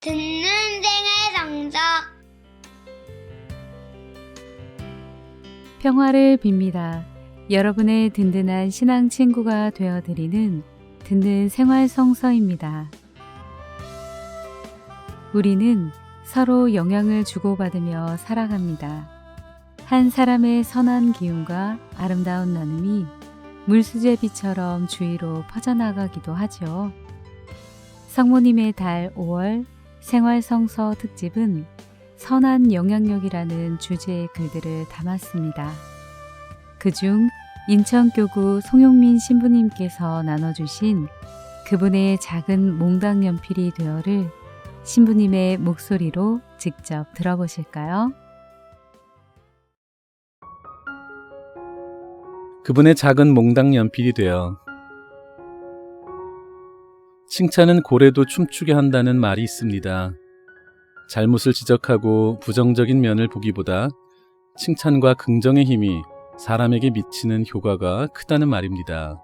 듣는 생의 성서. 평화를 빕니다. 여러분의 든든한 신앙 친구가 되어드리는 듣는 생활 성서입니다. 우리는 서로 영향을 주고받으며 살아갑니다. 한 사람의 선한 기운과 아름다운 나눔이 물수제비처럼 주위로 퍼져나가기도 하죠. 성모님의 달 5월 생활성서 특집은 선한 영향력이라는 주제의 글들을 담았습니다. 그중 인천교구 송용민 신부님께서 나눠주신 그분의 작은 몽당 연필이 되어를 신부님의 목소리로 직접 들어보실까요? 그분의 작은 몽당 연필이 되어. 칭찬은 고래도 춤추게 한다는 말이 있습니다. 잘못을 지적하고 부정적인 면을 보기보다 칭찬과 긍정의 힘이 사람에게 미치는 효과가 크다는 말입니다.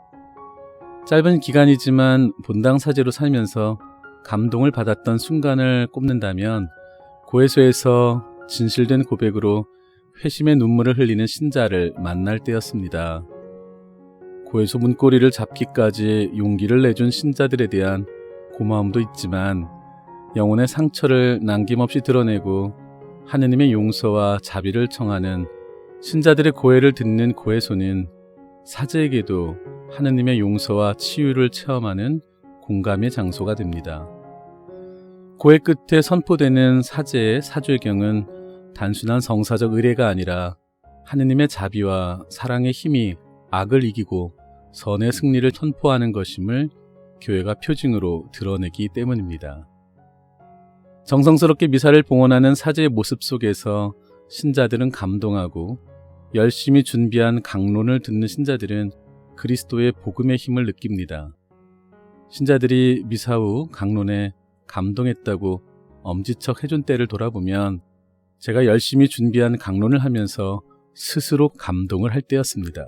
짧은 기간이지만 본당 사제로 살면서 감동을 받았던 순간을 꼽는다면 고해소에서 진실된 고백으로 회심의 눈물을 흘리는 신자를 만날 때였습니다. 고해소 문고리를 잡기까지 용기를 내준 신자들에 대한 고마움도 있지만 영혼의 상처를 남김없이 드러내고 하느님의 용서와 자비를 청하는 신자들의 고해를 듣는 고해소는 사제에게도 하느님의 용서와 치유를 체험하는 공감의 장소가 됩니다. 고해 끝에 선포되는 사제의 사죄경은 단순한 성사적 의례가 아니라 하느님의 자비와 사랑의 힘이 악을 이기고 선의 승리를 선포하는 것임을 교회가 표징으로 드러내기 때문입니다. 정성스럽게 미사를 봉헌하는 사제의 모습 속에서 신자들은 감동하고 열심히 준비한 강론을 듣는 신자들은 그리스도의 복음의 힘을 느낍니다. 신자들이 미사 후 강론에 감동했다고 엄지척 해준 때를 돌아보면 제가 열심히 준비한 강론을 하면서 스스로 감동을 할 때였습니다.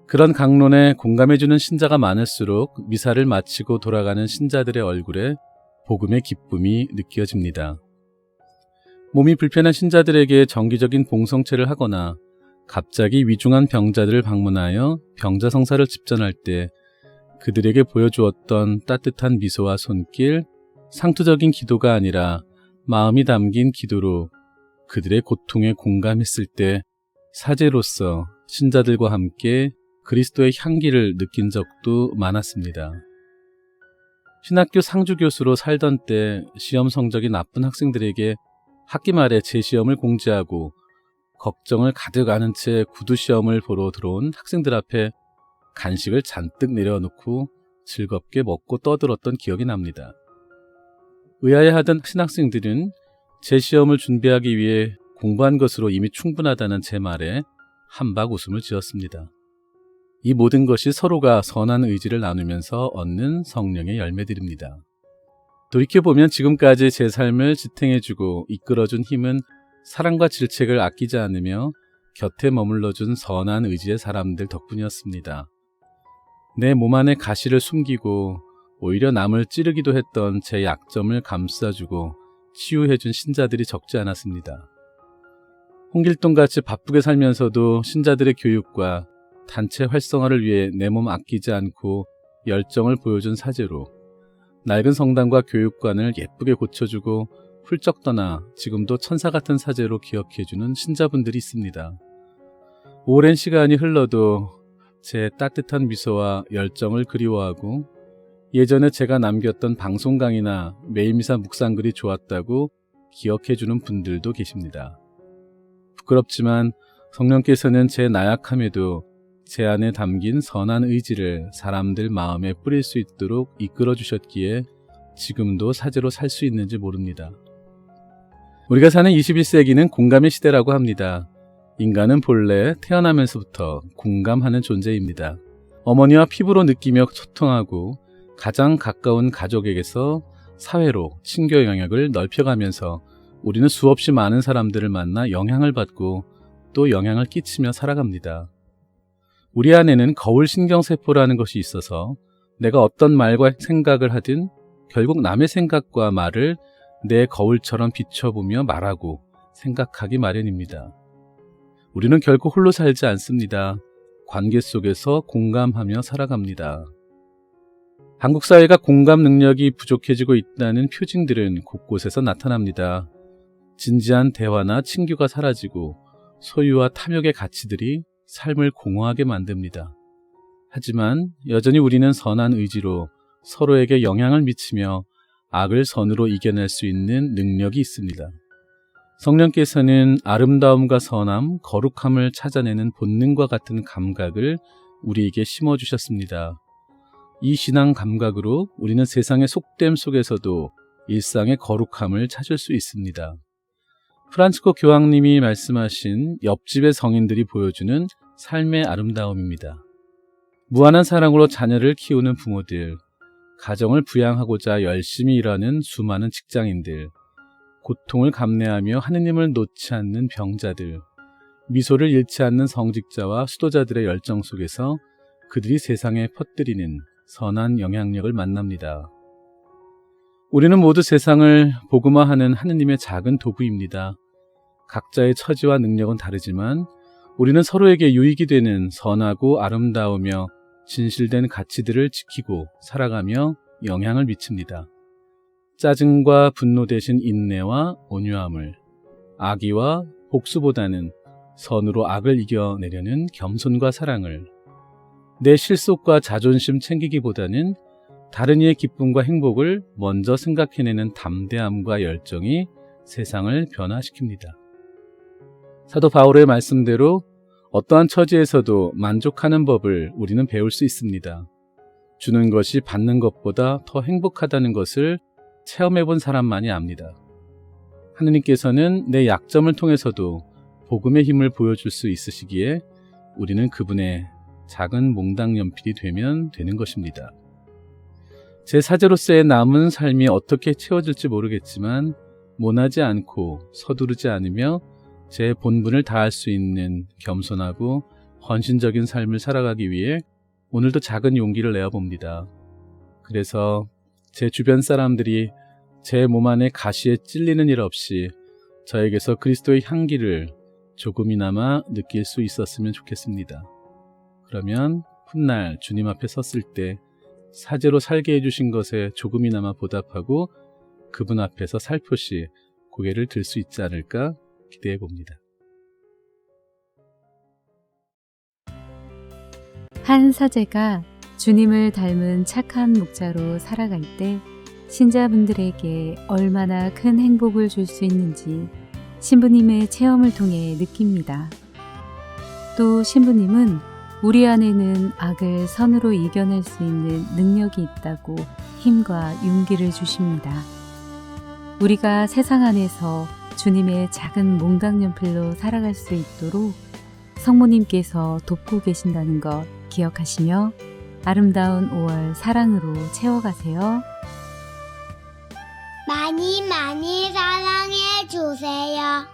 그런 강론에 공감해주는 신자가 많을수록 미사를 마치고 돌아가는 신자들의 얼굴에 복음의 기쁨이 느껴집니다. 몸이 불편한 신자들에게 정기적인 봉성체를 하거나 갑자기 위중한 병자들을 방문하여 병자성사를 집전할 때 그들에게 보여주었던 따뜻한 미소와 손길, 상투적인 기도가 아니라 마음이 담긴 기도로 그들의 고통에 공감했을 때 사제로서 신자들과 함께 그리스도의 향기를 느낀 적도 많았습니다. 신학교 상주교수로 살던 때 시험 성적이 나쁜 학생들에게 학기 말에 재시험을 공지하고 걱정을 가득 안은 채 구두시험을 보러 들어온 학생들 앞에 간식을 잔뜩 내려놓고 즐겁게 먹고 떠들었던 기억이 납니다. 의아해하던 신학생들은 재시험을 준비하기 위해 공부한 것으로 이미 충분하다는 제 말에 한박 웃음을 지었습니다. 이 모든 것이 서로가 선한 의지를 나누면서 얻는 성령의 열매들입니다. 돌이켜보면 지금까지 제 삶을 지탱해주고 이끌어준 힘은 사랑과 질책을 아끼지 않으며 곁에 머물러준 선한 의지의 사람들 덕분이었습니다. 내 몸 안에 가시를 숨기고 오히려 남을 찌르기도 했던 제 약점을 감싸주고 치유해준 신자들이 적지 않았습니다. 홍길동같이 바쁘게 살면서도 신자들의 교육과 단체 활성화를 위해 내 몸 아끼지 않고 열정을 보여준 사제로 낡은 성당과 교육관을 예쁘게 고쳐주고 훌쩍 떠나 지금도 천사 같은 사제로 기억해주는 신자분들이 있습니다. 오랜 시간이 흘러도 제 따뜻한 미소와 열정을 그리워하고 예전에 제가 남겼던 방송강이나 매일미사 묵상글이 좋았다고 기억해주는 분들도 계십니다. 부끄럽지만 성령께서는 제 나약함에도 제 안에 담긴 선한 의지를 사람들 마음에 뿌릴 수 있도록 이끌어 주셨기에 지금도 사제로 살 수 있는지 모릅니다. 우리가 사는 21세기는 공감의 시대라고 합니다. 인간은 본래 태어나면서부터 공감하는 존재입니다. 어머니와 피부로 느끼며 소통하고 가장 가까운 가족에게서 사회로 친교 영역을 넓혀가면서 우리는 수없이 많은 사람들을 만나 영향을 받고 또 영향을 끼치며 살아갑니다. 우리 안에는 거울 신경세포라는 것이 있어서 내가 어떤 말과 생각을 하든 결국 남의 생각과 말을 내 거울처럼 비춰보며 말하고 생각하기 마련입니다. 우리는 결코 홀로 살지 않습니다. 관계 속에서 공감하며 살아갑니다. 한국 사회가 공감 능력이 부족해지고 있다는 표징들은 곳곳에서 나타납니다. 진지한 대화나 친교가 사라지고 소유와 탐욕의 가치들이 삶을 공허하게 만듭니다. 하지만 여전히 우리는 선한 의지로 서로에게 영향을 미치며 악을 선으로 이겨낼 수 있는 능력이 있습니다. 성령께서는 아름다움과 선함, 거룩함을 찾아내는 본능과 같은 감각을 우리에게 심어주셨습니다. 이 신앙 감각으로 우리는 세상의 속됨 속에서도 일상의 거룩함을 찾을 수 있습니다. 프란치스코 교황님이 말씀하신 옆집의 성인들이 보여주는 삶의 아름다움입니다. 무한한 사랑으로 자녀를 키우는 부모들, 가정을 부양하고자 열심히 일하는 수많은 직장인들, 고통을 감내하며 하느님을 놓지 않는 병자들, 미소를 잃지 않는 성직자와 수도자들의 열정 속에서 그들이 세상에 퍼뜨리는 선한 영향력을 만납니다. 우리는 모두 세상을 복음화하는 하느님의 작은 도구입니다. 각자의 처지와 능력은 다르지만 우리는 서로에게 유익이 되는 선하고 아름다우며 진실된 가치들을 지키고 살아가며 영향을 미칩니다. 짜증과 분노 대신 인내와 온유함을, 악의와 복수보다는 선으로 악을 이겨내려는 겸손과 사랑을, 내 실속과 자존심 챙기기보다는 다른 이의 기쁨과 행복을 먼저 생각해내는 담대함과 열정이 세상을 변화시킵니다. 사도 바울의 말씀대로 어떠한 처지에서도 만족하는 법을 우리는 배울 수 있습니다. 주는 것이 받는 것보다 더 행복하다는 것을 체험해본 사람만이 압니다. 하느님께서는 내 약점을 통해서도 복음의 힘을 보여줄 수 있으시기에 우리는 그분의 작은 몽당 연필이 되면 되는 것입니다. 제 사제로서의 남은 삶이 어떻게 채워질지 모르겠지만 모나지 않고 서두르지 않으며 제 본분을 다할 수 있는 겸손하고 헌신적인 삶을 살아가기 위해 오늘도 작은 용기를 내어봅니다. 그래서 제 주변 사람들이 제 몸 안에 가시에 찔리는 일 없이 저에게서 그리스도의 향기를 조금이나마 느낄 수 있었으면 좋겠습니다. 그러면 훗날 주님 앞에 섰을 때 사제로 살게 해주신 것에 조금이나마 보답하고 그분 앞에서 살포시 고개를 들 수 있지 않을까 기대해 봅니다. 한 사제가 주님을 닮은 착한 목자로 살아갈 때 신자분들에게 얼마나 큰 행복을 줄 수 있는지 신부님의 체험을 통해 느낍니다. 또 신부님은 우리 안에는 악을 선으로 이겨낼 수 있는 능력이 있다고 힘과 용기를 주십니다. 우리가 세상 안에서 주님의 작은 몽당연필로 살아갈 수 있도록 성모님께서 돕고 계신다는 것 기억하시며 아름다운 5월 사랑으로 채워가세요. 많이 많이 사랑해 주세요.